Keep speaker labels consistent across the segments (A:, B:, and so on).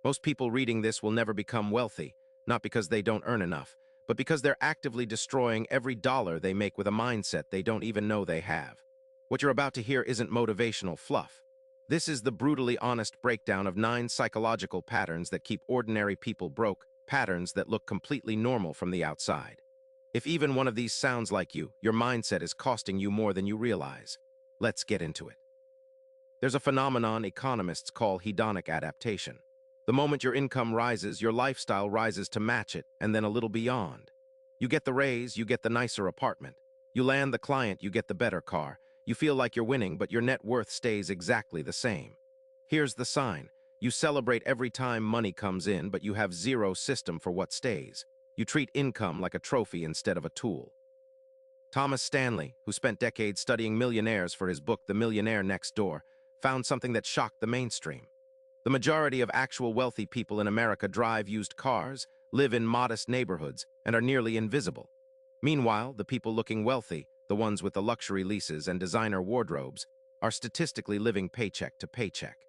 A: Most people reading this will never become wealthy, not because they don't earn enough, but because they're actively destroying every dollar they make with a mindset they don't even know they have. What you're about to hear isn't motivational fluff. This is the brutally honest breakdown of 9 psychological patterns that keep ordinary people broke, patterns that look completely normal from the outside. If even one of these sounds like you, your mindset is costing you more than you realize. Let's get into it. There's a phenomenon economists call hedonic adaptation. The moment your income rises, your lifestyle rises to match it, and then a little beyond. You get the raise, you get the nicer apartment. You land the client, you get the better car. You feel like you're winning, but your net worth stays exactly the same. Here's the sign. You celebrate every time money comes in, but you have zero system for what stays. You treat income like a trophy instead of a tool. Thomas Stanley, who spent decades studying millionaires for his book The Millionaire Next Door, found something that shocked the mainstream. The majority of actual wealthy people in America drive used cars, live in modest neighborhoods, and are nearly invisible. Meanwhile, the people looking wealthy, the ones with the luxury leases and designer wardrobes, are statistically living paycheck to paycheck.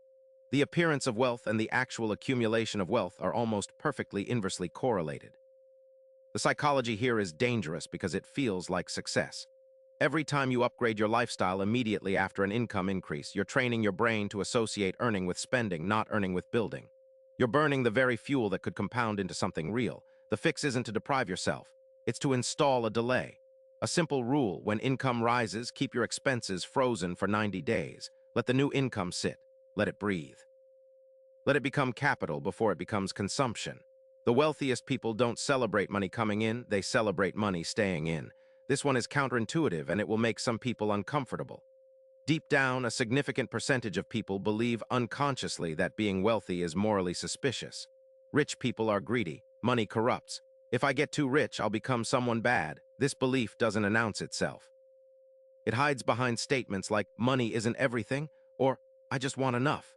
A: The appearance of wealth and the actual accumulation of wealth are almost perfectly inversely correlated. The psychology here is dangerous because it feels like success. Every time you upgrade your lifestyle immediately after an income increase, you're training your brain to associate earning with spending, not earning with building. You're burning the very fuel that could compound into something real. The fix isn't to deprive yourself. It's to install a delay. A simple rule: when income rises, keep your expenses frozen for 90 days. Let the new income sit. Let it breathe. Let it become capital before it becomes consumption. The wealthiest people don't celebrate money coming in, they celebrate money staying in. This one is counterintuitive, and it will make some people uncomfortable. Deep down, a significant percentage of people believe unconsciously that being wealthy is morally suspicious. Rich people are greedy. Money corrupts. If I get too rich, I'll become someone bad. This belief doesn't announce itself. It hides behind statements like, money isn't everything, or I just want enough.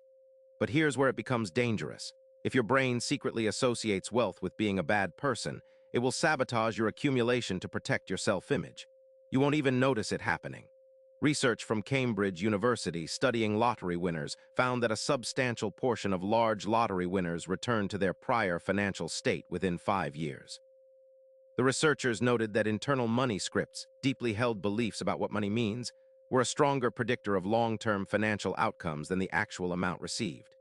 A: But here's where it becomes dangerous. If your brain secretly associates wealth with being a bad person, it will sabotage your accumulation to protect your self-image. You won't even notice it happening. Research from Cambridge University studying lottery winners found that a substantial portion of large lottery winners returned to their prior financial state within 5 years. The researchers noted that internal money scripts, deeply held beliefs about what money means, were a stronger predictor of long-term financial outcomes than the actual amount received.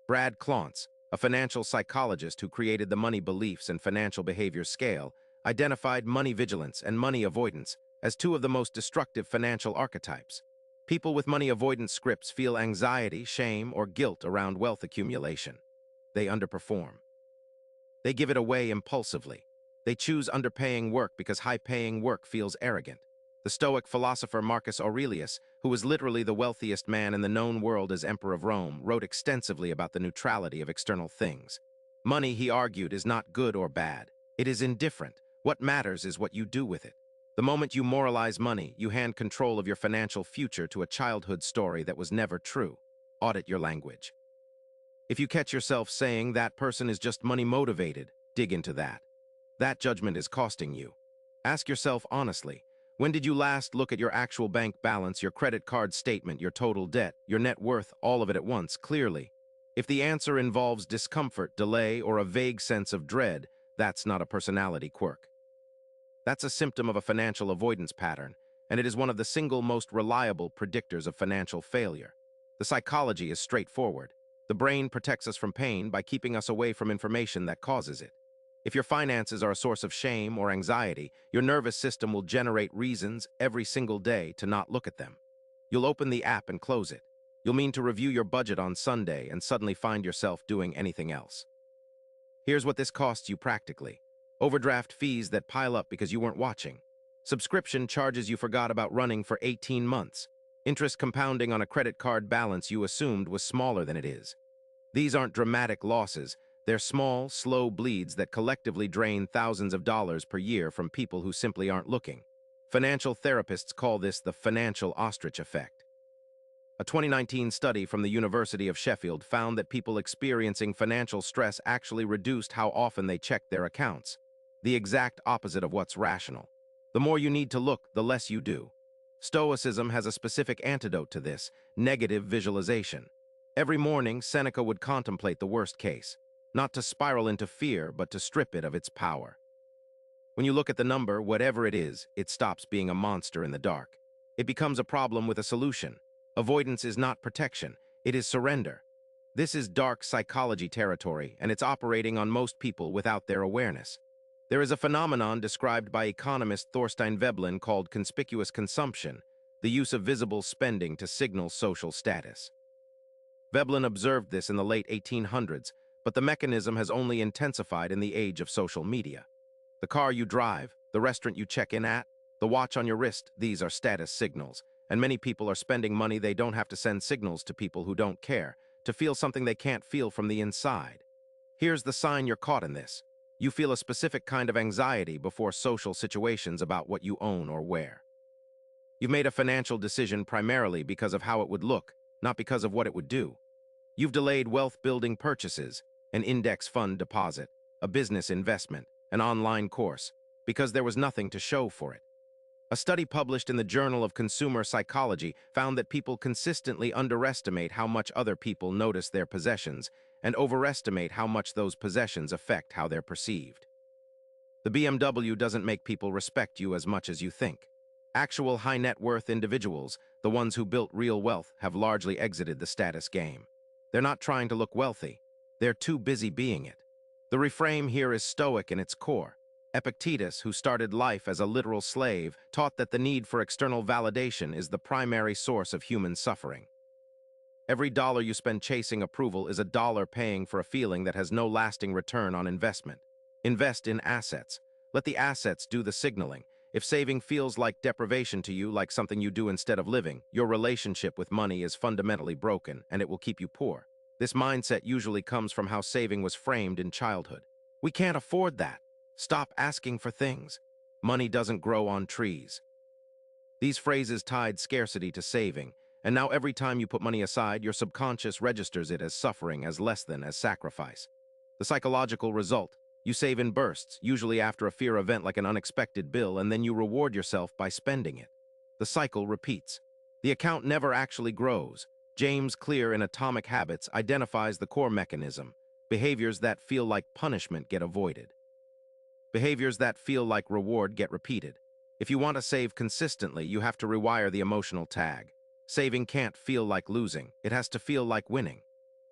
A: Brad Klontz, a financial psychologist who created the Money Beliefs and Financial Behavior Scale, identified money vigilance and money avoidance as 2 of the most destructive financial archetypes. People with money avoidance scripts feel anxiety, shame, or guilt around wealth accumulation. They underperform. They give it away impulsively. They choose underpaying work because high-paying work feels arrogant. The Stoic philosopher Marcus Aurelius, who was literally the wealthiest man in the known world as Emperor of Rome, wrote extensively about the neutrality of external things. Money, he argued, is not good or bad. It is indifferent. What matters is what you do with it. The moment you moralize money, you hand control of your financial future to a childhood story that was never true. Audit your language. If you catch yourself saying that person is just money motivated, dig into that. That judgment is costing you. Ask yourself honestly, when did you last look at your actual bank balance, your credit card statement, your total debt, your net worth, all of it at once, clearly? If the answer involves discomfort, delay, or a vague sense of dread, that's not a personality quirk. That's a symptom of a financial avoidance pattern, and it is one of the single most reliable predictors of financial failure. The psychology is straightforward. The brain protects us from pain by keeping us away from information that causes it. If your finances are a source of shame or anxiety, your nervous system will generate reasons every single day to not look at them. You'll open the app and close it. You'll mean to review your budget on Sunday and suddenly find yourself doing anything else. Here's what this costs you practically. Overdraft fees that pile up because you weren't watching. Subscription charges you forgot about running for 18 months. Interest compounding on a credit card balance you assumed was smaller than it is. These aren't dramatic losses. They're small, slow bleeds that collectively drain thousands of dollars per year from people who simply aren't looking. Financial therapists call this the financial ostrich effect. A 2019 study from the University of Sheffield found that people experiencing financial stress actually reduced how often they checked their accounts. The exact opposite of what's rational. The more you need to look, the less you do. Stoicism has a specific antidote to this: negative visualization. Every morning, Seneca would contemplate the worst case. not to spiral into fear, but to strip it of its power. When you look at the number, whatever it is, it stops being a monster in the dark. It becomes a problem with a solution. Avoidance is not protection, it is surrender. This is dark psychology territory, and it's operating on most people without their awareness. There is a phenomenon described by economist Thorstein Veblen called conspicuous consumption, the use of visible spending to signal social status. Veblen observed this in the late 1800s, but the mechanism has only intensified in the age of social media. The car you drive, the restaurant you check in at, the watch on your wrist, these are status signals, and many people are spending money they don't have to send signals to people who don't care, to feel something they can't feel from the inside. Here's the sign you're caught in this. You feel a specific kind of anxiety before social situations about what you own or wear. You've made a financial decision primarily because of how it would look, not because of what it would do. You've delayed wealth-building purchases, an index fund deposit, a business investment, an online course, because there was nothing to show for it. A study published in the Journal of Consumer Psychology found that people consistently underestimate how much other people notice their possessions and overestimate how much those possessions affect how they're perceived. The BMW doesn't make people respect you as much as you think. Actual high-net-worth individuals, the ones who built real wealth, have largely exited the status game. They're not trying to look wealthy. They're too busy being it. The reframe here is Stoic in its core. Epictetus, who started life as a literal slave, taught that the need for external validation is the primary source of human suffering. Every dollar you spend chasing approval is a dollar paying for a feeling that has no lasting return on investment. Invest in assets. Let the assets do the signaling. If saving feels like deprivation to you, like something you do instead of living, your relationship with money is fundamentally broken, and it will keep you poor. This mindset usually comes from how saving was framed in childhood. We can't afford that. Stop asking for things. Money doesn't grow on trees. These phrases tied scarcity to saving, and now every time you put money aside, your subconscious registers it as suffering, as less than, as sacrifice. The psychological result: you save in bursts, usually after a fear event like an unexpected bill, and then you reward yourself by spending it. The cycle repeats. The account never actually grows. James Clear in Atomic Habits identifies the core mechanism. Behaviors that feel like punishment get avoided. Behaviors that feel like reward get repeated. If you want to save consistently, you have to rewire the emotional tag. Saving can't feel like losing. It has to feel like winning.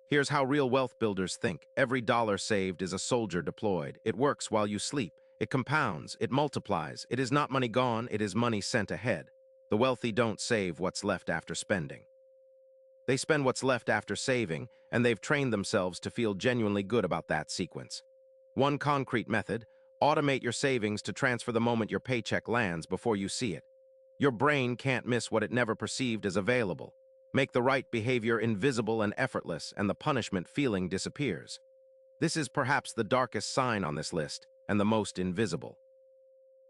A: Here's how real wealth builders think. Every dollar saved is a soldier deployed. It works while you sleep. It compounds. It multiplies. It is not money gone. It is money sent ahead. The wealthy don't save what's left after spending. They spend what's left after saving, and they've trained themselves to feel genuinely good about that sequence. One concrete method: automate your savings to transfer the moment your paycheck lands before you see it. Your brain can't miss what it never perceived as available. Make the right behavior invisible and effortless, and the punishment feeling disappears. This is perhaps the darkest sign on this list, and the most invisible.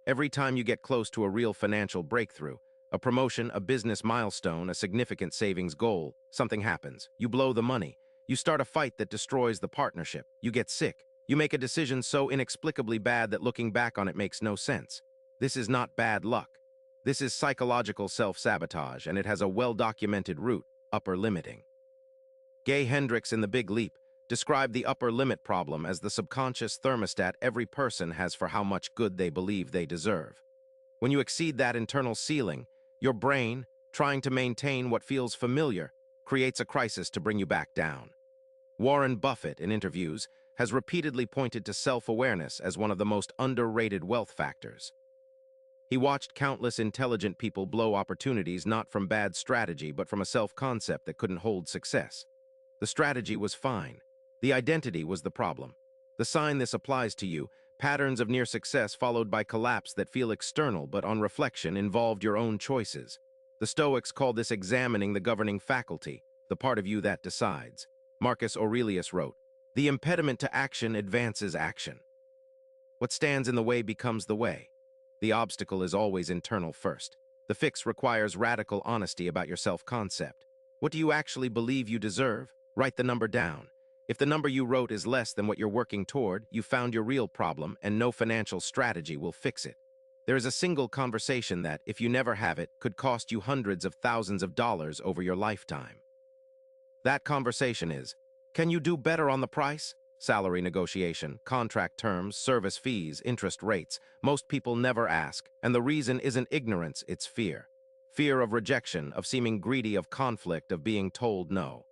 A: Every time you get close to a real financial breakthrough, a promotion, a business milestone, a significant savings goal, something happens. You blow the money. You start a fight that destroys the partnership. You get sick. You make a decision so inexplicably bad that looking back on it makes no sense. This is not bad luck. This is psychological self-sabotage, and it has a well-documented root: upper limiting. Gay Hendricks in The Big Leap described the upper limit problem as the subconscious thermostat every person has for how much good they believe they deserve. When you exceed that internal ceiling, your brain, trying to maintain what feels familiar, creates a crisis to bring you back down. Warren Buffett, in interviews, has repeatedly pointed to self-awareness as one of the most underrated wealth factors. He watched countless intelligent people blow opportunities not from bad strategy but from a self-concept that couldn't hold success. The strategy was fine. The identity was the problem. The sign this applies to you: patterns of near success followed by collapse that feel external but on reflection involved your own choices. The Stoics call this examining the governing faculty, the part of you that decides. Marcus Aurelius wrote, "The impediment to action advances action." What stands in the way becomes the way. The obstacle is always internal first. The fix requires radical honesty about your self-concept. What do you actually believe you deserve? Write the number down. If the number you wrote is less than what you're working toward, you found your real problem, and no financial strategy will fix it. There is a single conversation that, if you never have it, could cost you hundreds of thousands of dollars over your lifetime. That conversation is, can you do better on the price? Salary negotiation, contract terms, service fees, interest rates. Most people never ask, and the reason isn't ignorance, it's fear. Fear of rejection, of seeming greedy, of conflict, of being told no.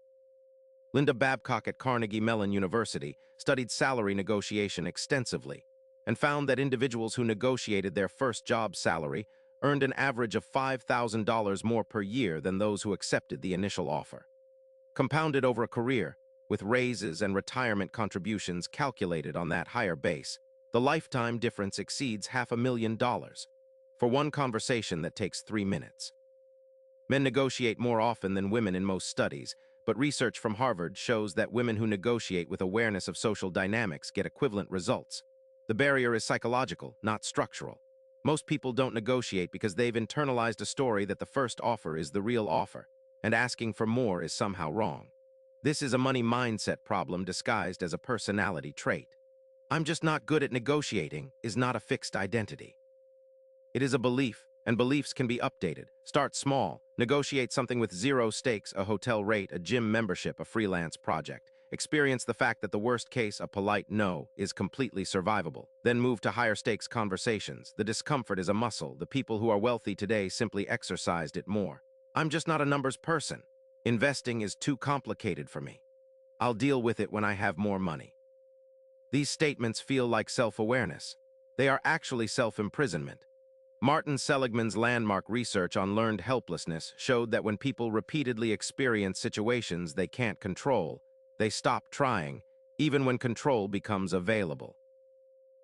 A: Linda Babcock at Carnegie Mellon University studied salary negotiation extensively and found that individuals who negotiated their first job salary earned an average of $5,000 more per year than those who accepted the initial offer. Compounded over a career, with raises and retirement contributions calculated on that higher base, the lifetime difference exceeds $500,000 for one conversation that takes 3 minutes. Men negotiate more often than women in most studies, but research from Harvard shows that women who negotiate with awareness of social dynamics get equivalent results. The barrier is psychological, not structural. Most people don't negotiate because they've internalized a story that the first offer is the real offer, and asking for more is somehow wrong. This is a money mindset problem disguised as a personality trait. "I'm just not good at negotiating" is not a fixed identity. It is a belief, and beliefs can be updated. Start small. Negotiate something with zero stakes, a hotel rate, a gym membership, a freelance project. Experience the fact that the worst case, a polite no, is completely survivable. Then move to higher stakes conversations. The discomfort is a muscle. The people who are wealthy today simply exercised it more. "I'm just not a numbers person. Investing is too complicated for me. I'll deal with it when I have more money." These statements feel like self-awareness. They are actually self-imprisonment. Martin Seligman's landmark research on learned helplessness showed that when people repeatedly experience situations they can't control, they stop trying, even when control becomes available.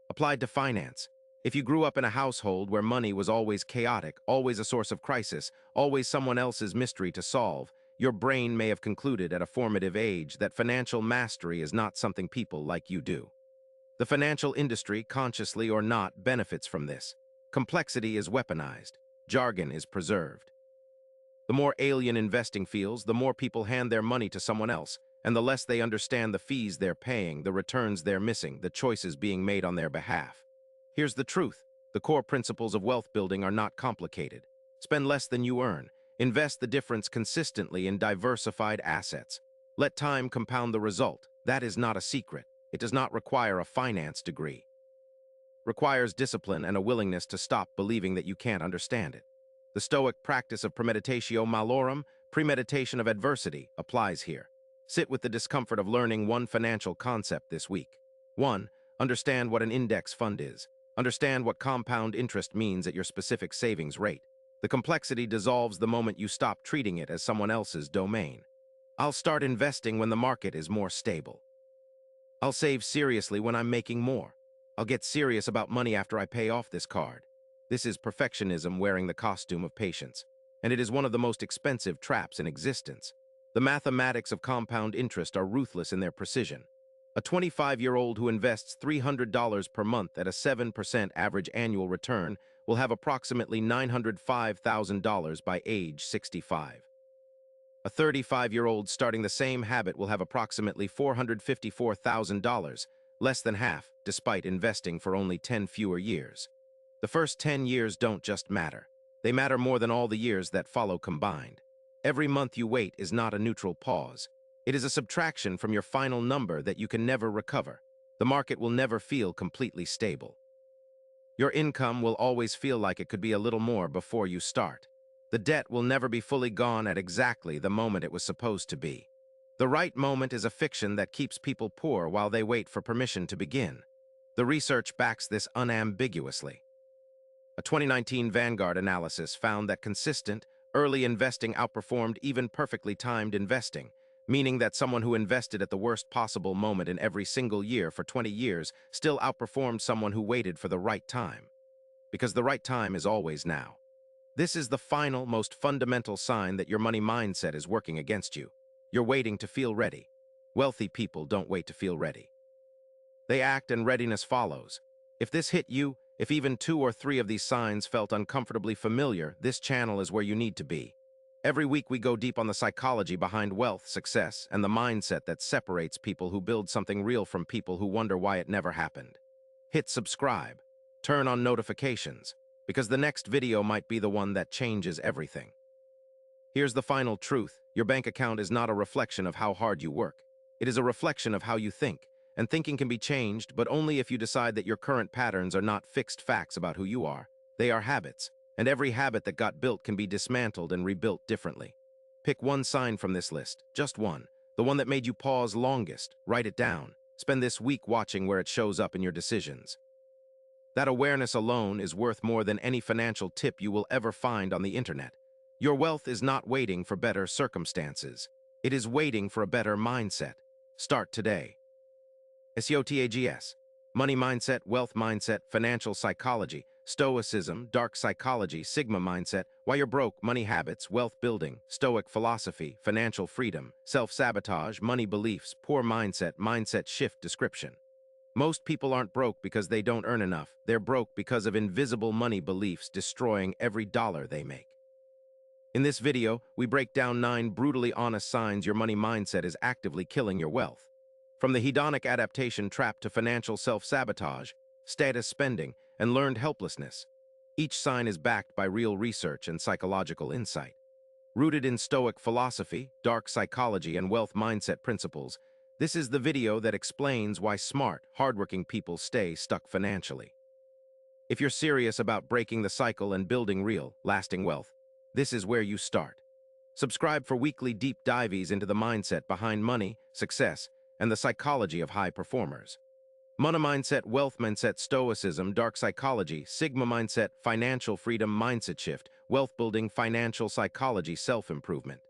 A: Applied to finance. If you grew up in a household where money was always chaotic, always a source of crisis, always someone else's mystery to solve, your brain may have concluded at a formative age that financial mastery is not something people like you do. The financial industry, consciously or not, benefits from this. Complexity is weaponized. Jargon is preserved. The more alien investing feels, the more people hand their money to someone else, and the less they understand the fees they're paying, the returns they're missing, the choices being made on their behalf. Here's the truth. The core principles of wealth building are not complicated. Spend less than you earn. Invest the difference consistently in diversified assets. Let time compound the result. That is not a secret. It does not require a finance degree. Requires discipline and a willingness to stop believing that you can't understand it. The Stoic practice of premeditatio malorum, premeditation of adversity, applies here. Sit with the discomfort of learning one financial concept this week. 1. Understand what an index fund is. Understand what compound interest means at your specific savings rate. The complexity dissolves the moment you stop treating it as someone else's domain. I'll start investing when the market is more stable. I'll save seriously when I'm making more. I'll get serious about money after I pay off this card. This is perfectionism wearing the costume of patience, and it is one of the most expensive traps in existence. The mathematics of compound interest are ruthless in their precision. A 25-year-old who invests $300 per month at a 7% average annual return will have approximately $905,000 by age 65. A 35-year-old starting the same habit will have approximately $454,000, less than half, despite investing for only 10 fewer years. The first 10 years don't just matter. They matter more than all the years that follow combined. Every month you wait is not a neutral pause. It is a subtraction from your final number that you can never recover. The market will never feel completely stable. Your income will always feel like it could be a little more before you start. The debt will never be fully gone at exactly the moment it was supposed to be. The right moment is a fiction that keeps people poor while they wait for permission to begin. The research backs this unambiguously. A 2019 Vanguard analysis found that consistent, early investing outperformed even perfectly timed investing, meaning that someone who invested at the worst possible moment in every single year for 20 years still outperformed someone who waited for the right time. Because the right time is always now. This is the final, most fundamental sign that your money mindset is working against you. You're waiting to feel ready. Wealthy people don't wait to feel ready. They act and readiness follows. If this hit you, if even 2 or 3 of these signs felt uncomfortably familiar, this channel is where you need to be. Every week we go deep on the psychology behind wealth, success, and the mindset that separates people who build something real from people who wonder why it never happened. Hit subscribe. Turn on notifications, because the next video might be the one that changes everything. Here's the final truth. Your bank account is not a reflection of how hard you work. It is a reflection of how you think. and thinking can be changed, but only if you decide that your current patterns are not fixed facts about who you are. They are habits, and every habit that got built can be dismantled and rebuilt differently. Pick one sign from this list, just one, the one that made you pause longest. Write it down. Spend this week watching where it shows up in your decisions. That awareness alone is worth more than any financial tip you will ever find on the internet. Your wealth is not waiting for better circumstances. It is waiting for a better mindset. Start today. SEOTAGS. Money mindset, wealth mindset, financial psychology, stoicism, dark psychology, sigma mindset, why you're broke, money habits, wealth building, stoic philosophy, financial freedom, self-sabotage, money beliefs, poor mindset, mindset shift description. Most people aren't broke because they don't earn enough. They're broke because of invisible money beliefs destroying every dollar they make. In this video, we break down 9 brutally honest signs your money mindset is actively killing your wealth. From the hedonic adaptation trap to financial self-sabotage, status spending, and learned helplessness, each sign is backed by real research and psychological insight. Rooted in Stoic philosophy, dark psychology, and wealth mindset principles, this is the video that explains why smart, hardworking people stay stuck financially. If you're serious about breaking the cycle and building real, lasting wealth, this is where you start. Subscribe for weekly deep dives into the mindset behind money, success, and the psychology of high performers. Money mindset, wealth mindset, stoicism, dark psychology, sigma mindset, financial freedom, mindset shift, wealth building, financial psychology, self-improvement.